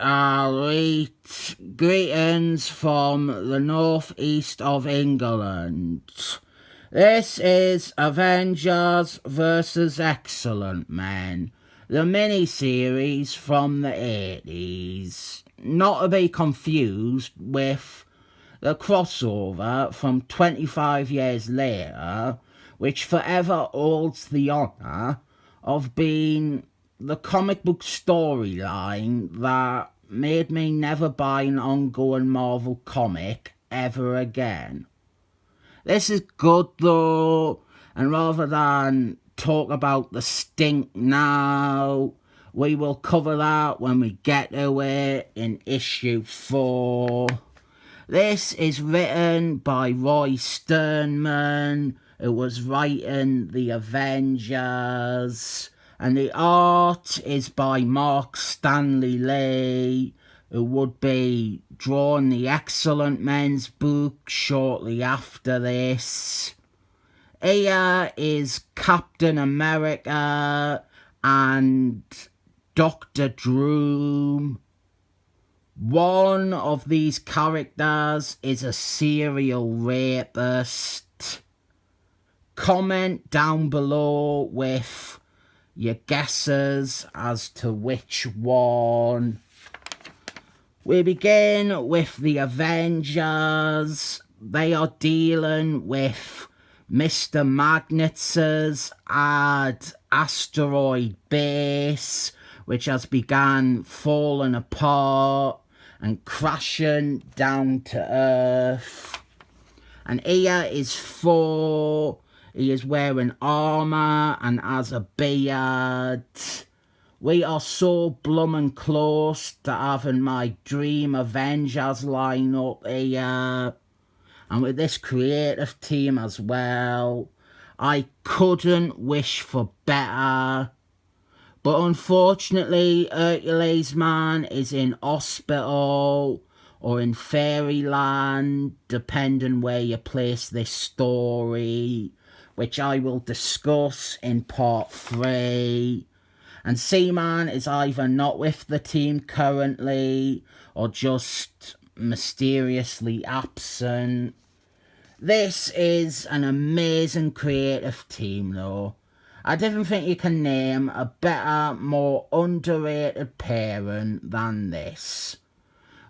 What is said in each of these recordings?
Alright, greetings from the northeast of England. This is Avengers vs. Excellent Men, the mini-series from the 80s. Not to be confused with the crossover from 25 years later, which forever holds the honour of being the comic book storyline that made me never buy an ongoing Marvel comic ever again. This is good though, and rather than talk about the stink now, we will cover that when we get to it in issue 4. This is written by Roy Sternman, who was writing the Avengers, and the art is by Marc Stanley Lee, who would be drawing the Excellent Men's book shortly after this. Here is Captain America and Dr. Doom. One of these characters is a serial rapist. Comment down below with your guesses as to which one. We begin with the Avengers. They are dealing with Mr. Magnet's asteroid base, which has begun falling apart and crashing down to Earth. And here is Thor. He is wearing armour and has a beard. We are so bloomin' close to having my dream Avengers lineup here. And with this creative team as well, I couldn't wish for better. But unfortunately, Hercules Man is in hospital or in fairyland, depending where you place this story, which I will discuss in part 3. And Seaman is either not with the team currently or just mysteriously absent. This is an amazing creative team though. I didn't think you can name a better, more underrated pairing than this.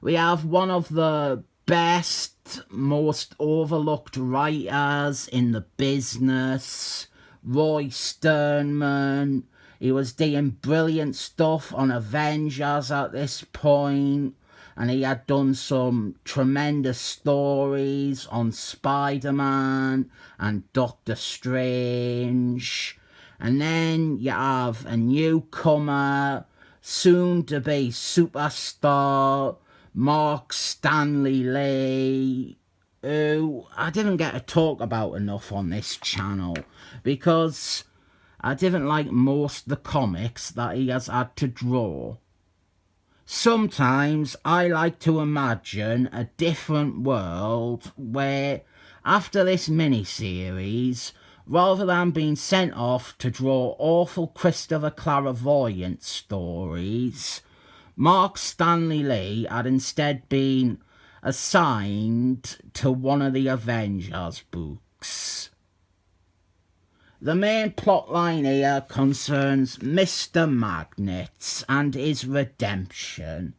We have one of the best, most overlooked writers in the business, Roy Sternman. He was doing brilliant stuff on Avengers at this point, and he had done some tremendous stories on Spider-Man and Doctor Strange. And then you have a newcomer, soon-to-be superstar, Marc Stanley Lee, who I didn't get to talk about enough on this channel because I didn't like most of the comics that he has had to draw. Sometimes I like to imagine a different world where, after this miniseries, rather than being sent off to draw awful Christopher Clairvoyant stories, Marc Stanley Lee had instead been assigned to one of the Avengers books. The main plotline here concerns Mr. Magnet and his redemption.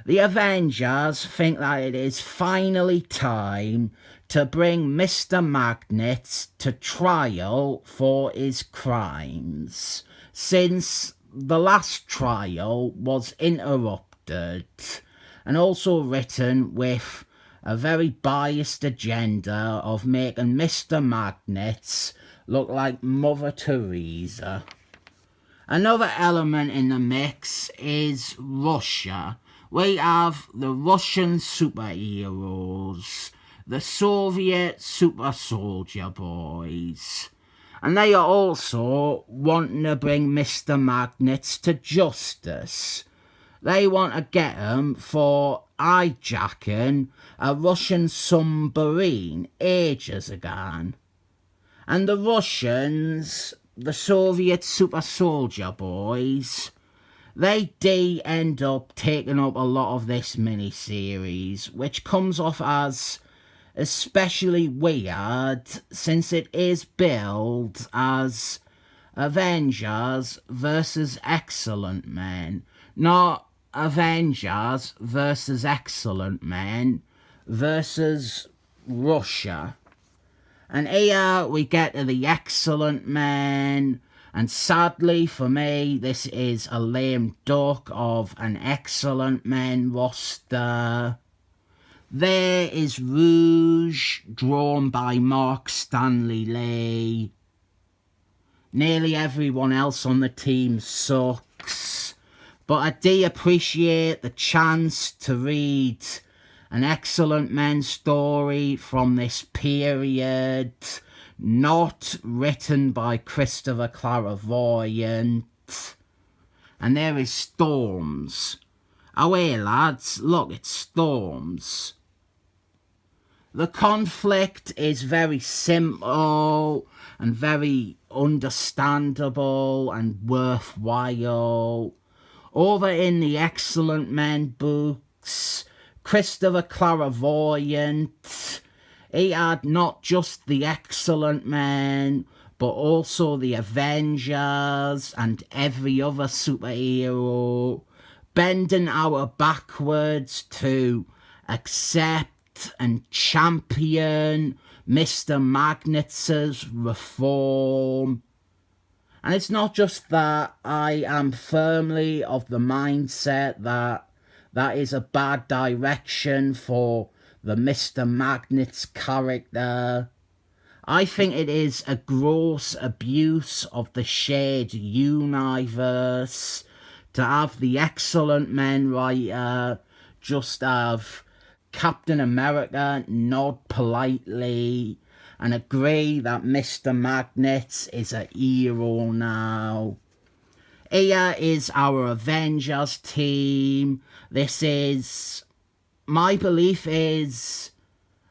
The Avengers think that it is finally time to bring Mr. Magnet to trial for his crimes, since the last trial was interrupted and also written with a very biased agenda of making Mr. Magnet look like Mother Teresa. Another element in the mix is Russia. We have the Russian superheroes, the Soviet super soldier boys. And they are also wanting to bring Mr. Magnet to justice. They want to get him for hijacking a Russian submarine ages ago. And the Russians, the Soviet super soldier boys, they do end up taking up a lot of this miniseries, which comes off as especially weird since it is billed as Avengers versus Excellent Men, not Avengers versus Excellent Men versus Russia. And here we get to the Excellent Men, and sadly for me, this is a lame duck of an Excellent Men roster. There is Rouge, drawn by Marc Stanley Lee. Nearly everyone else on the team sucks, but I do appreciate the chance to read an Excellent Men story from this period, not written by Christopher Clairvoyant. And there is Storms. Oh, hey lads, look, it's Storms. The conflict is very simple and very understandable and worthwhile. Over in the Excellent Men books, Christopher Clairvoyant, he had not just the Excellent Men, but also the Avengers and every other superhero, bending our backwards to accept and champion Mr. Magnet's reform. And it's not just that. I am firmly of the mindset that that is a bad direction for the Mr. Magnet's character. I think it is a gross abuse of the shared universe to have the Excellent Men writer just have Captain America nod politely and agree that Mr. Magnet is a hero now. Here is our Avengers team. This is... my belief is...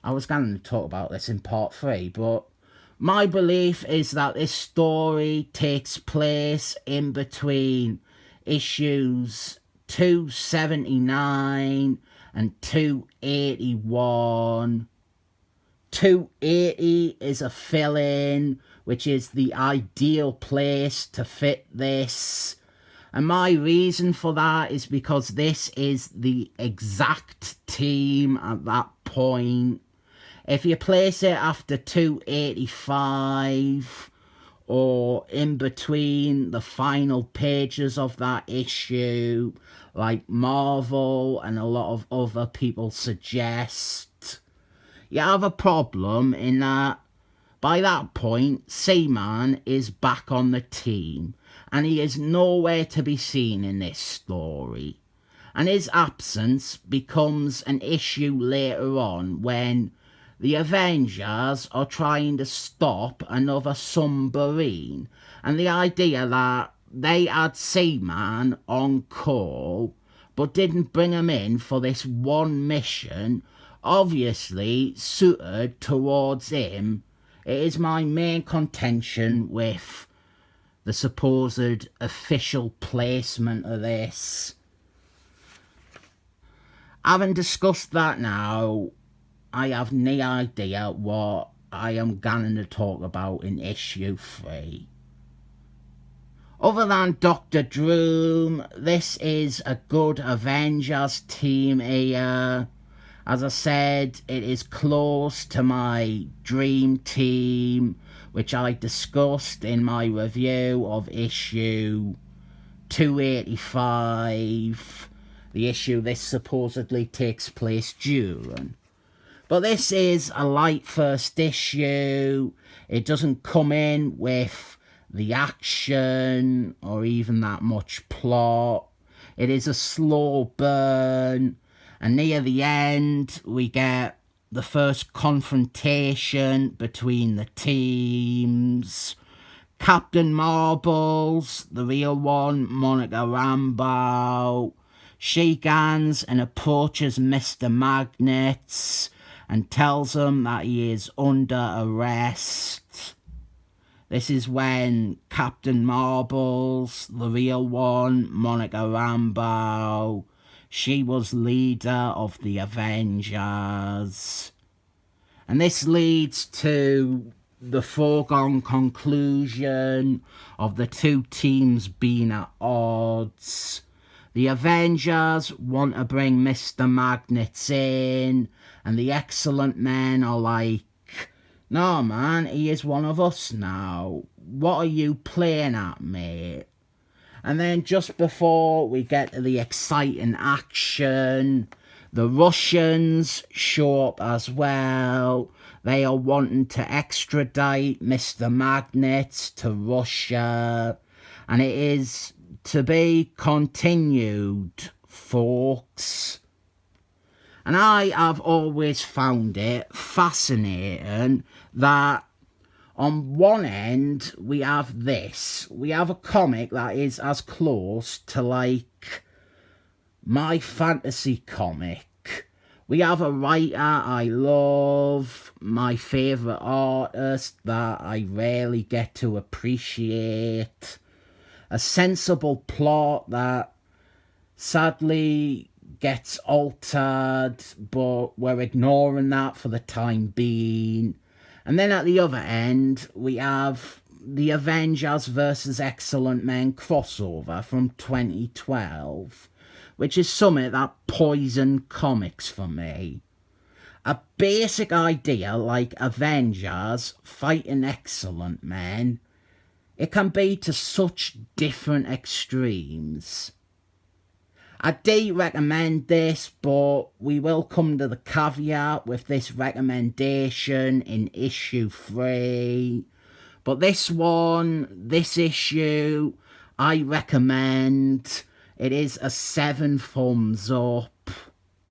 I was going to talk about this in part 3, but my belief is that this story takes place in between issues 279 and 281. 280 is a fill-in, which is the ideal place to fit this. And my reason for that is because this is the exact team at that point. If you place it after 285 or in between the final pages of that issue, like Marvel and a lot of other people suggest, you have a problem in that by that point, Seaman is back on the team and he is nowhere to be seen in this story. And his absence becomes an issue later on when the Avengers are trying to stop another submarine. And the idea that they had Seaman on call but didn't bring him in for this one mission obviously suited towards him. It is my main contention with the supposed official placement of this. Having discussed that now, I have no idea what I am going to talk about in issue 3. Other than Dr. Doom, this is a good Avengers team here. As I said, it is close to my dream team, which I discussed in my review of issue 285, the issue this supposedly takes place during. But this is a light first issue. It doesn't come in with the action or even that much plot. It is a slow burn. And near the end, we get the first confrontation between the teams. Captain Marbles, the real one, Monica Rambeau, she guns and approaches Mr. Magnet and tells him that he is under arrest. This is when Captain Marbles, the real one, Monica Rambeau, she was leader of the Avengers. And this leads to the foregone conclusion of the two teams being at odds. The Avengers want to bring Mr. Magnets in, and the Excellent Men are like, no man, he is one of us now. What are you playing at, mate? And then just before we get to the exciting action, the Russians show up as well. They are wanting to extradite Mr. Magnets to Russia. And it is to be continued, folks. And I have always found it fascinating that on one end we have this. We have a comic that is as close to like my fantasy comic. We have a writer I love, my favourite artist that I rarely get to appreciate. A sensible plot that sadly gets altered, but we're ignoring that for the time being. And then at the other end, we have the Avengers vs. Excellent Men crossover from 2012, which is something that poisoned comics for me. A basic idea like Avengers fighting Excellent Men, it can be to such different extremes. I do recommend this, but we will come to the caveat with this recommendation in issue 3. But this issue, I recommend. It is a 7 thumbs up.